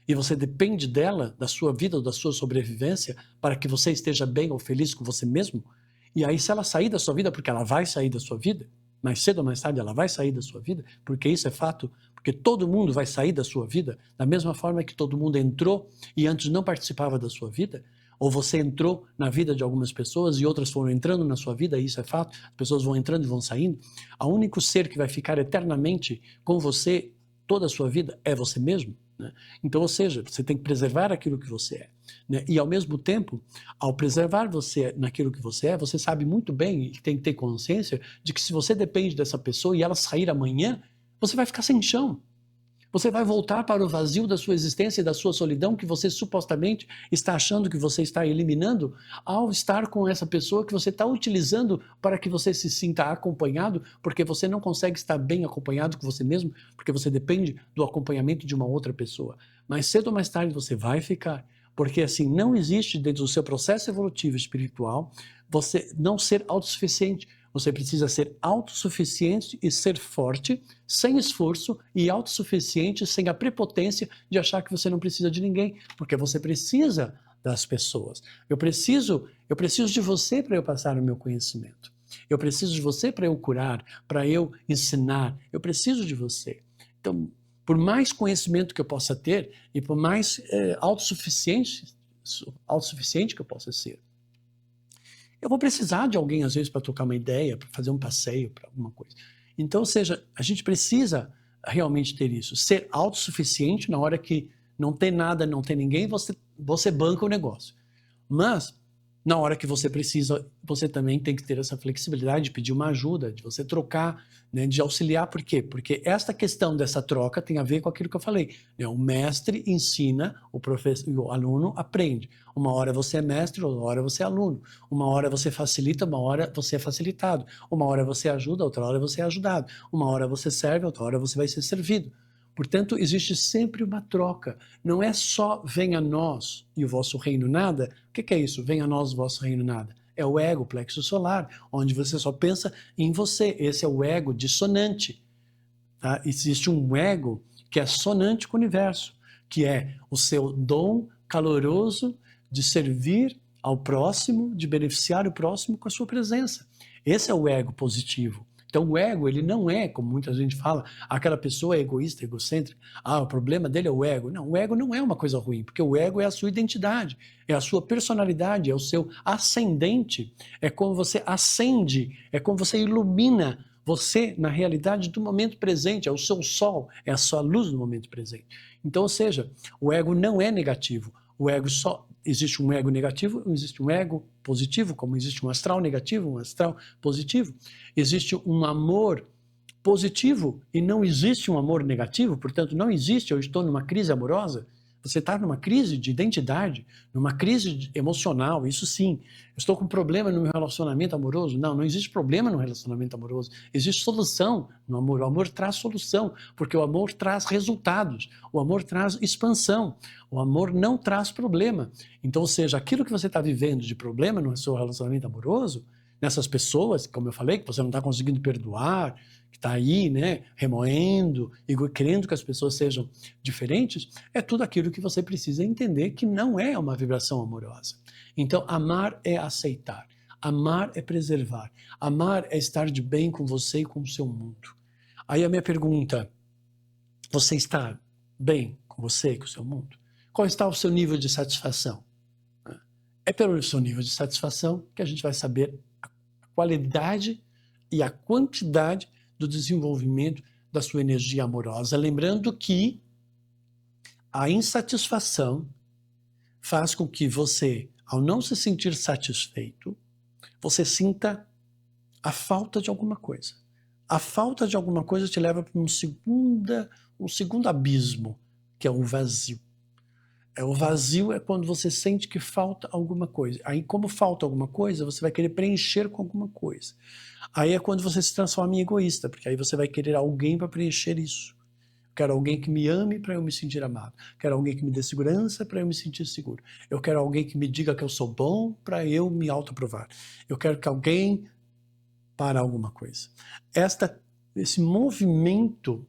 e você depende dela, da sua vida ou da sua sobrevivência, para que você esteja bem ou feliz com você mesmo. E aí, se ela sair da sua vida, porque ela vai sair da sua vida, mais cedo ou mais tarde ela vai sair da sua vida, porque isso é fato, porque todo mundo vai sair da sua vida, da mesma forma que todo mundo entrou e antes não participava da sua vida, ou você entrou na vida de algumas pessoas e outras foram entrando na sua vida, isso é fato, as pessoas vão entrando e vão saindo. O único ser que vai ficar eternamente com você toda a sua vida é você mesmo. Né? Então, ou seja, você tem que preservar aquilo que você é. Né? E, ao mesmo tempo, ao preservar você naquilo que você é, você sabe muito bem e tem que ter consciência de que se você depende dessa pessoa e ela sair amanhã, você vai ficar sem chão. Você vai voltar para o vazio da sua existência e da sua solidão que você supostamente está achando que você está eliminando ao estar com essa pessoa que você está utilizando para que você se sinta acompanhado, porque você não consegue estar bem acompanhado com você mesmo, porque você depende do acompanhamento de uma outra pessoa. Mas cedo ou mais tarde você vai ficar, porque assim não existe dentro do seu processo evolutivo espiritual você não ser autossuficiente. Você precisa ser autossuficiente e ser forte, sem esforço, e autossuficiente sem a prepotência de achar que você não precisa de ninguém, porque você precisa das pessoas. Eu preciso de você para eu passar o meu conhecimento. Eu preciso de você para eu curar, para eu ensinar. Eu preciso de você. Então, por mais conhecimento que eu possa ter e por mais autossuficiente que eu possa ser, eu vou precisar de alguém, às vezes, para trocar uma ideia, para fazer um passeio, para alguma coisa. Então, ou seja, a gente precisa realmente ter isso. Ser autossuficiente na hora que não tem nada, não tem ninguém, você banca o negócio. Mas, na hora que você precisa, você também tem que ter essa flexibilidade de pedir uma ajuda, de você trocar, né, de auxiliar. Por quê? Porque esta questão dessa troca tem a ver com aquilo que eu falei. Né? O mestre ensina, o aluno aprende. Uma hora você é mestre, outra hora você é aluno. Uma hora você facilita, uma hora você é facilitado. Uma hora você ajuda, outra hora você é ajudado. Uma hora você serve, outra hora você vai ser servido. Portanto, existe sempre uma troca. Não é só venha a nós e o vosso reino nada. O que é isso? Venha a nós o vosso reino nada. É o ego, o plexo solar, onde você só pensa em você. Esse é o ego dissonante. tá? Existe um ego que é sonante com o universo, que é o seu dom caloroso de servir ao próximo, de beneficiar o próximo com a sua presença. Esse é o ego positivo. Então o ego, ele não é, como muita gente fala, aquela pessoa é egoísta, egocêntrica. O problema dele é o ego. Não, o ego não é uma coisa ruim, porque o ego é a sua identidade, é a sua personalidade, é o seu ascendente. É como você acende, é como você ilumina você na realidade do momento presente, é o seu sol, é a sua luz no momento presente. Então, ou seja, o ego não é negativo. O ego só existe um ego negativo, existe um ego positivo, como existe um astral negativo, um astral positivo. Existe um amor positivo e não existe um amor negativo, portanto, não existe eu estou numa crise amorosa. Você está numa crise de identidade, numa crise emocional, isso sim. Eu estou com problema no meu relacionamento amoroso. Não, não existe problema no relacionamento amoroso. Existe solução no amor. O amor traz solução, porque o amor traz resultados. O amor traz expansão. O amor não traz problema. Então, ou seja, aquilo que você está vivendo de problema no seu relacionamento amoroso, nessas pessoas, como eu falei, que você não está conseguindo perdoar, que está aí, né, remoendo e querendo que as pessoas sejam diferentes, é tudo aquilo que você precisa entender que não é uma vibração amorosa. Então, amar é aceitar, amar é preservar, amar é estar de bem com você e com o seu mundo. Aí a minha pergunta, você está bem com você e com o seu mundo? Qual está o seu nível de satisfação? É pelo seu nível de satisfação que a gente vai saber a qualidade e a quantidade do desenvolvimento da sua energia amorosa. Lembrando que a insatisfação faz com que você, ao não se sentir satisfeito, você sinta a falta de alguma coisa. A falta de alguma coisa te leva para um segundo abismo, que é o vazio. O vazio é quando você sente que falta alguma coisa. Aí, como falta alguma coisa, você vai querer preencher com alguma coisa. Aí é quando você se transforma em egoísta, porque aí você vai querer alguém para preencher isso. Quero alguém que me ame para eu me sentir amado. Quero alguém que me dê segurança para eu me sentir seguro. Eu quero alguém que me diga que eu sou bom para eu me autoaprovar. Eu quero que alguém para alguma coisa. Esse movimento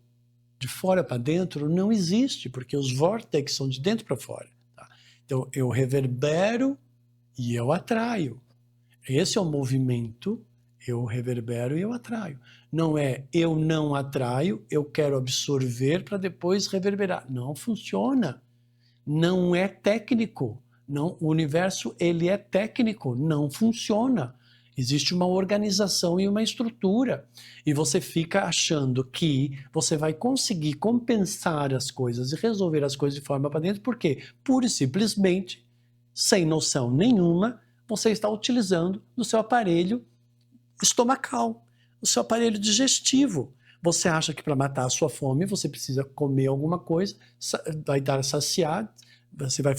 de fora para dentro não existe, porque os vórtices são de dentro para fora. Tá? Então eu reverbero e eu atraio. Esse é o movimento, eu reverbero e eu atraio. Não é eu não atraio, eu quero absorver para depois reverberar. Não funciona. Não é técnico. Não, o universo ele é técnico, não funciona. Existe uma organização e uma estrutura. E você fica achando que você vai conseguir compensar as coisas e resolver as coisas de forma para dentro. Por quê? Pura e simplesmente, sem noção nenhuma, você está utilizando o seu aparelho estomacal, o seu aparelho digestivo. Você acha que para matar a sua fome você precisa comer alguma coisa, vai dar saciado, você vai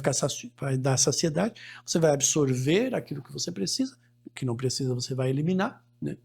dar saciedade, você vai absorver aquilo que você precisa, o que não precisa você vai eliminar, né?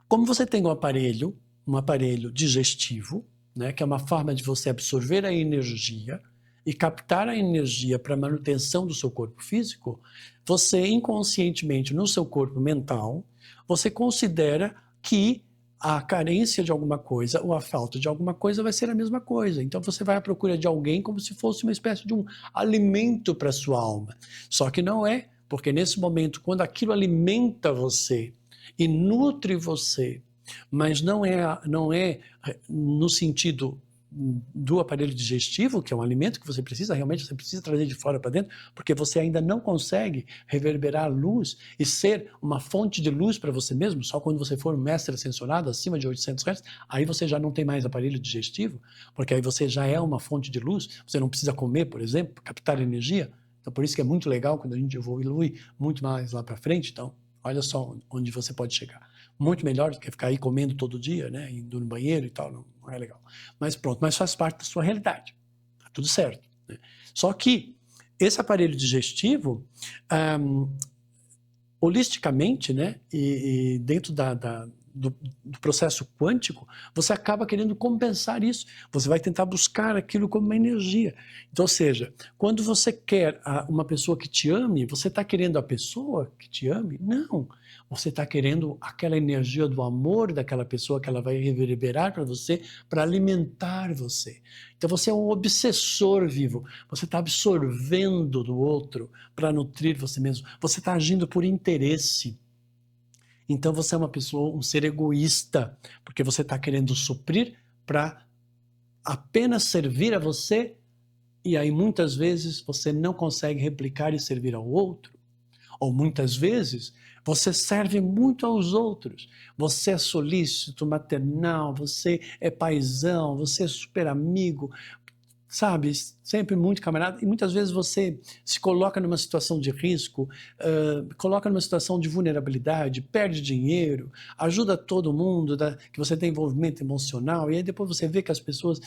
Como você tem um aparelho digestivo, né, que é uma forma de você absorver a energia e captar a energia para a manutenção do seu corpo físico, você inconscientemente no seu corpo mental, você considera que a carência de alguma coisa ou a falta de alguma coisa vai ser a mesma coisa. Então você vai à procura de alguém como se fosse uma espécie de um alimento para a sua alma. Só que não é, porque nesse momento, quando aquilo alimenta você e nutre você, mas não é no sentido do aparelho digestivo, que é um alimento que você precisa, realmente você precisa trazer de fora para dentro, porque você ainda não consegue reverberar a luz e ser uma fonte de luz para você mesmo, só quando você for um mestre ascensionado, acima de 800 Hz, aí você já não tem mais aparelho digestivo, porque aí você já é uma fonte de luz, você não precisa comer, por exemplo, captar energia. Então por isso que é muito legal quando a gente evolui muito mais lá para frente. Então olha só onde você pode chegar. Muito melhor do que ficar aí comendo todo dia, né, indo no banheiro e tal, não é legal. Mas pronto, mas faz parte da sua realidade, tá tudo certo, né? Só que esse aparelho digestivo, holisticamente, né, e dentro do processo quântico, você acaba querendo compensar isso. Você vai tentar buscar aquilo como uma energia. Então, ou seja, quando você quer uma pessoa que te ame, você está querendo a pessoa que te ame? Não. Você está querendo aquela energia do amor daquela pessoa que ela vai reverberar para você, para alimentar você. Então você é um obsessor vivo. Você está absorvendo do outro para nutrir você mesmo. Você está agindo por interesse. Então você é uma pessoa, um ser egoísta, porque você está querendo suprir para apenas servir a você, e aí muitas vezes você não consegue replicar e servir ao outro. Ou muitas vezes você serve muito aos outros. Você é solícito, maternal, você é paizão, você é super amigo, sabe, sempre muito camarada, e muitas vezes você se coloca numa situação de risco, coloca numa situação de vulnerabilidade, perde dinheiro, ajuda todo mundo, que você tem envolvimento emocional, e aí depois você vê que as pessoas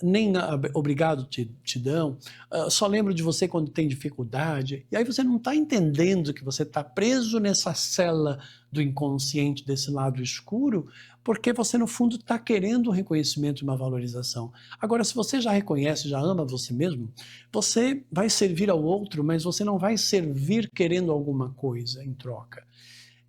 nem obrigado te dão, só lembram de você quando tem dificuldade, e aí você não está entendendo que você está preso nessa cela do inconsciente, desse lado escuro, porque você no fundo está querendo um reconhecimento e uma valorização. Agora, se você já reconhece, já ama você mesmo, você vai servir ao outro, mas você não vai servir querendo alguma coisa em troca.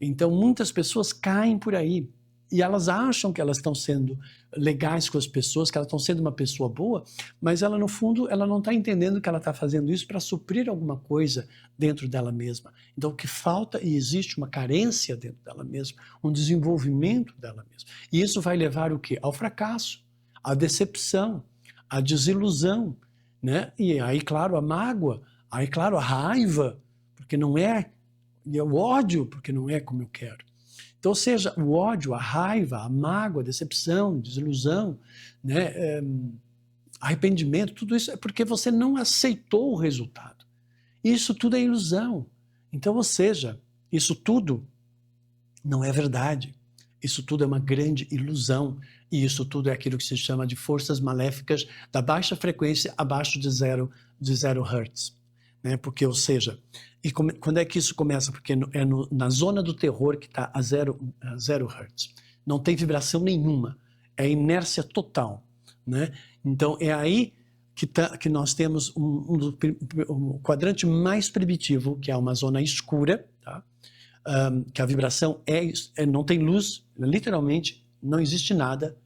Então, muitas pessoas caem por aí e elas acham que elas estão sendo legais com as pessoas, que elas estão sendo uma pessoa boa, mas ela, no fundo, ela não está entendendo que ela está fazendo isso para suprir alguma coisa dentro dela mesma. Então, o que falta, e existe uma carência dentro dela mesma, um desenvolvimento dela mesma. E isso vai levar o quê? Ao fracasso, à decepção, à desilusão, né? E aí, claro, a mágoa, aí, claro, a raiva, porque não é, e o ódio, porque não é como eu quero. Então, ou seja, o ódio, a raiva, a mágoa, a decepção, desilusão, né, arrependimento, tudo isso é porque você não aceitou o resultado. Isso tudo é ilusão. Então, ou seja, isso tudo não é verdade. Isso tudo é uma grande ilusão. E isso tudo é aquilo que se chama de forças maléficas da baixa frequência abaixo de zero Hz. Né? Porque, ou seja, quando é que isso começa? Porque na zona do terror que está a zero Hz. Não tem vibração nenhuma. É inércia total. Né? Então, é aí que nós temos um quadrante mais primitivo, que é uma zona escura, tá? Que a vibração não tem luz, literalmente não existe nada,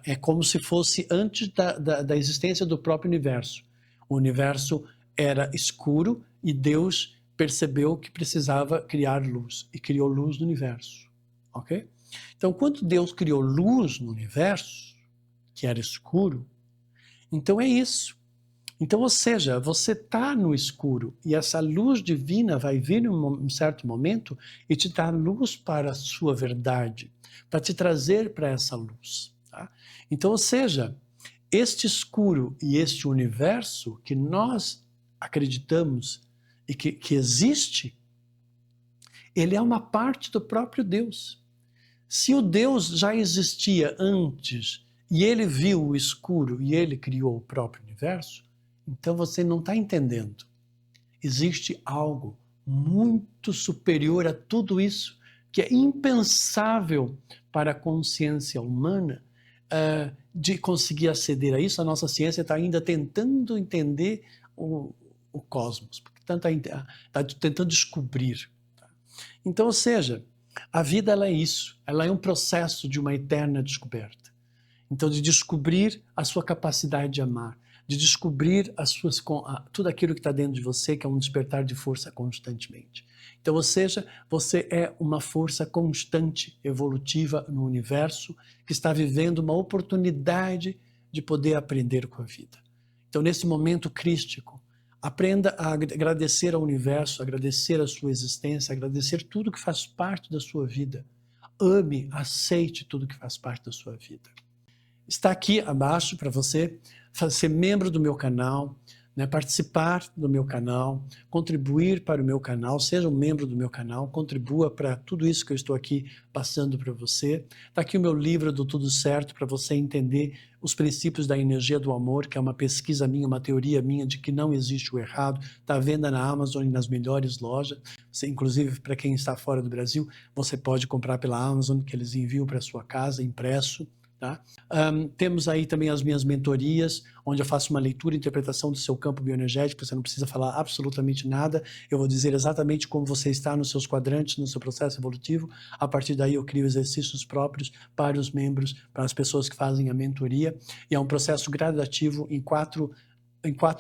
é como se fosse antes da existência do próprio universo. O universo era escuro e Deus percebeu que precisava criar luz e criou luz no universo, ok? Então, quando Deus criou luz no universo, que era escuro, então é isso. Então, ou seja, você está no escuro e essa luz divina vai vir em um certo momento e te dar luz para a sua verdade, para te trazer para essa luz. Tá? Então, ou seja, este escuro e este universo que nós acreditamos e que existe, ele é uma parte do próprio Deus. Se o Deus já existia antes e ele viu o escuro e ele criou o próprio universo, então você não está entendendo. Existe algo muito superior a tudo isso, que é impensável para a consciência humana de conseguir aceder a isso. A nossa ciência está ainda tentando entender o cosmos, está tentando descobrir. Então, ou seja, a vida ela é isso, ela é um processo de uma eterna descoberta. Então, de descobrir a sua capacidade de amar, de descobrir tudo aquilo que está dentro de você, que é um despertar de força constantemente. Então, ou seja, você é uma força constante, evolutiva no universo, que está vivendo uma oportunidade de poder aprender com a vida. Então, nesse momento crístico, aprenda a agradecer ao universo, agradecer a sua existência, agradecer tudo que faz parte da sua vida. Ame, aceite tudo que faz parte da sua vida. Está aqui abaixo para você ser membro do meu canal, né, participar do meu canal, contribuir para o meu canal, seja um membro do meu canal, contribua para tudo isso que eu estou aqui passando para você. Está aqui o meu livro do Tudo Certo para você entender os princípios da energia do amor, que é uma pesquisa minha, uma teoria minha de que não existe o errado. Está à venda na Amazon e nas melhores lojas. Você, inclusive, para quem está fora do Brasil, você pode comprar pela Amazon, que eles enviam para sua casa, impresso. Tá? Temos aí também as minhas mentorias, onde eu faço uma leitura e interpretação do seu campo bioenergético. Você não precisa falar absolutamente nada, eu vou dizer exatamente como você está nos seus quadrantes, no seu processo evolutivo. A partir daí eu crio exercícios próprios para os membros, para as pessoas que fazem a mentoria, e é um processo gradativo em quatro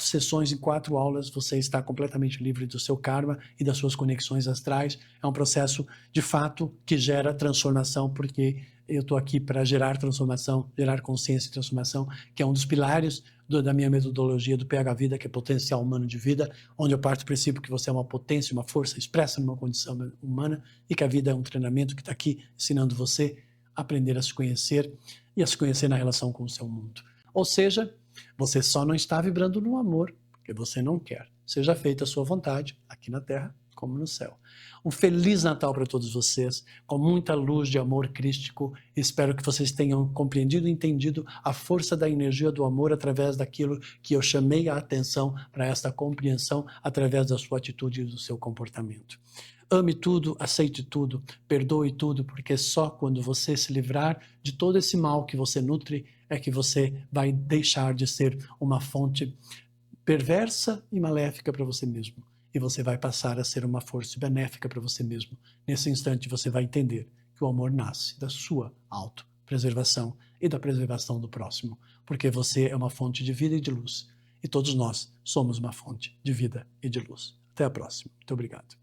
sessões, em 4 aulas, você está completamente livre do seu karma e das suas conexões astrais. É um processo, de fato, que gera transformação, porque eu estou aqui para gerar transformação, gerar consciência e transformação, que é um dos pilares da minha metodologia do PH Vida, que é potencial humano de vida, onde eu parto do princípio que você é uma potência, uma força expressa numa condição humana e que a vida é um treinamento que está aqui ensinando você a aprender a se conhecer e a se conhecer na relação com o seu mundo. Ou seja, você só não está vibrando no amor, porque você não quer. Seja feita a sua vontade, aqui na Terra como no céu. Um Feliz Natal para todos vocês, com muita luz de amor crístico. Espero que vocês tenham compreendido e entendido a força da energia do amor através daquilo que eu chamei a atenção para esta compreensão através da sua atitude e do seu comportamento. Ame tudo, aceite tudo, perdoe tudo, porque só quando você se livrar de todo esse mal que você nutre é que você vai deixar de ser uma fonte perversa e maléfica para você mesmo. E você vai passar a ser uma força benéfica para você mesmo. Nesse instante você vai entender que o amor nasce da sua autopreservação e da preservação do próximo, porque você é uma fonte de vida e de luz. E todos nós somos uma fonte de vida e de luz. Até a próxima. Muito obrigado.